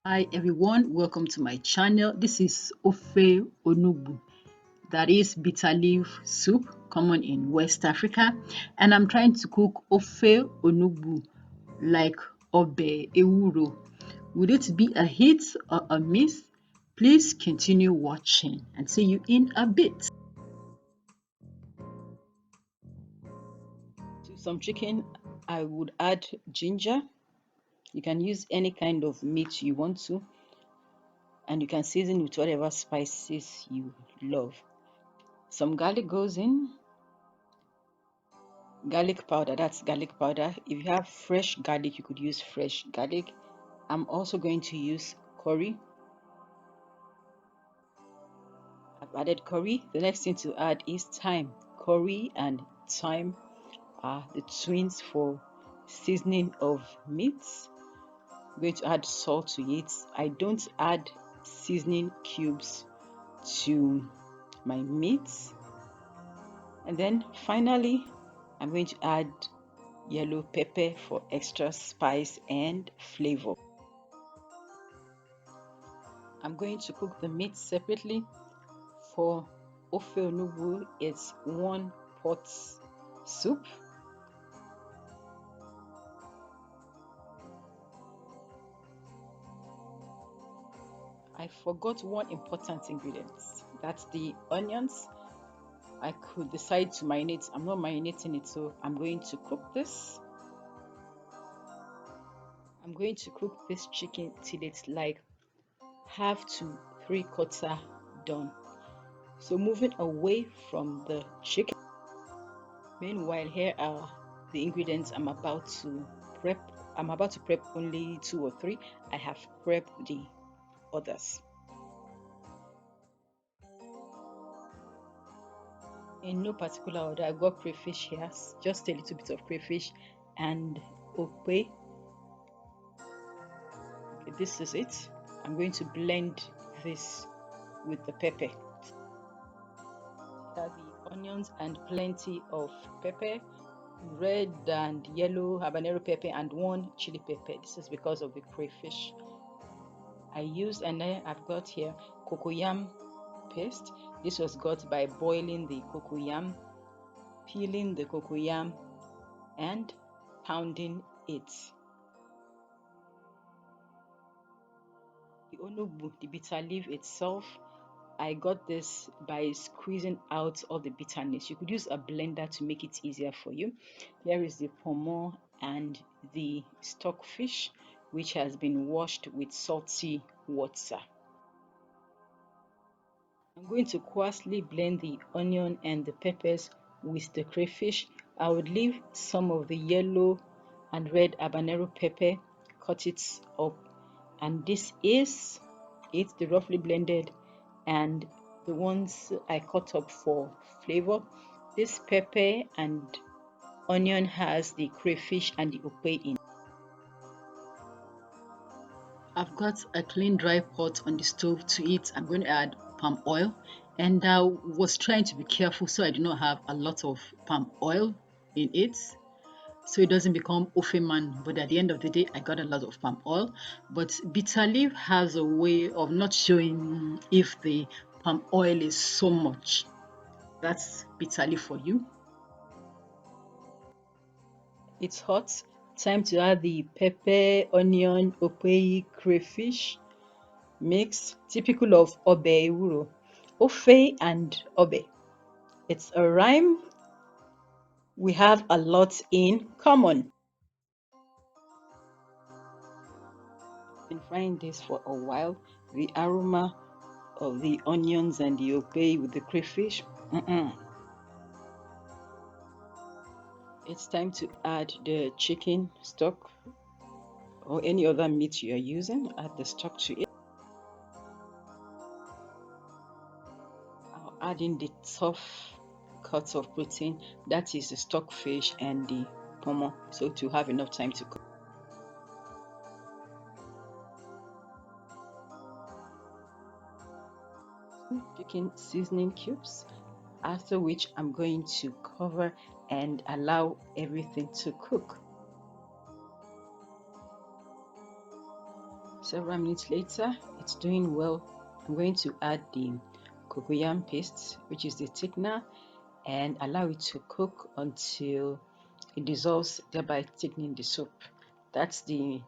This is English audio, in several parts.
Hi everyone, welcome to my channel. This is Ofe Onugbu, that is bitter leaf soup common in West Africa, and I'm trying to cook Ofe Onugbu like Obe Ewuro. Would it be a hit or a miss? Please continue watching and see you in a bit. To some chicken, I would add ginger. You can use any kind of meat you want to, and you can season with whatever spices you love. Some garlic goes in, garlic powder, that's garlic powder. If you have fresh garlic, you could use fresh garlic. I'm also going to use curry. I've added curry. The next thing to add is thyme. Curry and thyme are the twins for seasoning of meats. I'm going to add salt to it. I don't add seasoning cubes to my meats. And then finally, I'm going to add yellow pepper for extra spice and flavor. I'm going to cook the meat separately. For Ofe Onugbu, it's 1 pot soup. I forgot one important ingredient. That's the onions. I could decide to marinate. I'm not marinating it, so I'm going to cook this. I'm going to cook this chicken till it's like half to 3/4 done. So moving away from the chicken. Meanwhile, here are the ingredients I'm about to prep. I'm about to prep only 2 or 3. I have prepped the others. In no particular order, I got crayfish here, just a little bit of crayfish and okpe. Okay, this is it. I'm going to blend this with the pepper. The onions and plenty of pepper, red and yellow habanero pepper and 1 chili pepper. This is because of the crayfish I used. And then I've got here cocoyam paste. This was got by boiling the cocoyam, peeling the cocoyam and pounding it. The onugbu, the bitter leaf itself, I got this by squeezing out all the bitterness. You could use a blender to make it easier for you. Here is the pomo and the stockfish, which has been washed with salty water. I'm going to coarsely blend the onion and the peppers with the crayfish. I would leave some of the yellow and red habanero pepper, cut it up, and this is it, the roughly blended and the ones I cut up for flavor. This pepper and onion has the crayfish and the okpe in. I've got a clean dry pot on the stove to it. I'm going to add palm oil, and I was trying to be careful so I do not have a lot of palm oil in it so it doesn't become ofeman. But at the end of the day, I got a lot of palm oil. But bitter leaf has a way of not showing if the palm oil is so much. That's bitter leaf for you. It's hot. Time to add the pepper, onion, okpei, crayfish mix, typical of Obe Ewuro. Ofe and Obe. It's a rhyme. We have a lot in common. Been frying this for a while. The aroma of the onions and the okpei with the crayfish. It's time to add the chicken stock or any other meat you are using. Add the stock to it. I'll add in the tough cuts of protein. That is the stockfish and the pomo. So to have enough time to cook. Chicken seasoning cubes, after which I'm going to cover and allow everything to cook. Several minutes later, it's doing well. I'm going to add the cocoyam paste, which is the thickener, and allow it to cook until it dissolves, thereby thickening the soup. That's the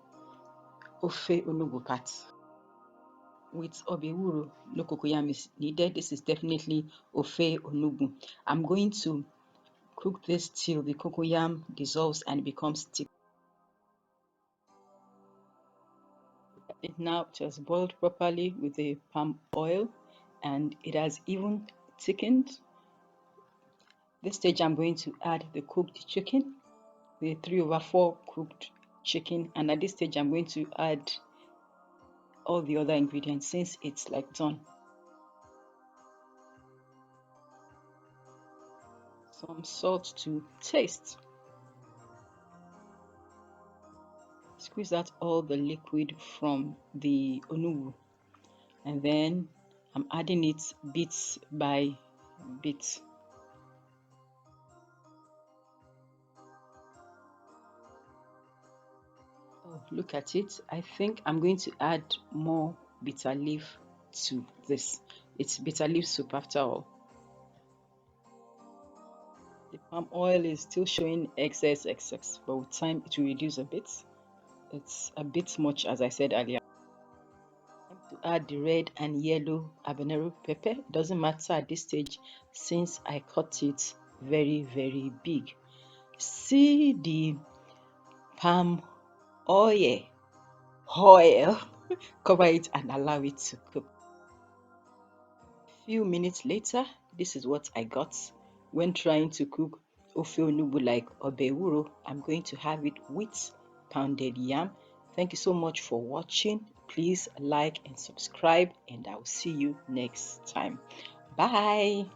ofe onugbu part. With Ewuro, no cocoyam is needed. This is definitely ofe onugbu. I'm going to cook this till the cocoyam dissolves and becomes thick. It now just boiled properly with the palm oil, and it has even thickened. This stage I'm going to add the cooked chicken, the 3/4 cooked chicken, and at this stage I'm going to add all the other ingredients since it's like done. Some salt to taste. Squeeze out all the liquid from the onugbu, and then I'm adding it bit by bit. Oh, look at it. I think I'm going to add more bitter leaf to this. It's bitter leaf soup after all. The palm oil is still showing excess, but with time it will reduce a bit. It's a bit much, as I said earlier. Time to add the red and yellow habanero pepper. It doesn't matter at this stage since I cut it very big. See the palm oil, oil, cover it and allow it to cook. Few minutes later, this is what I got when trying to cook ofe onugbu like Ewuro. I'm going to have it with pounded yam. Thank you so much for watching. Please like and subscribe, and I'll see you next time. Bye.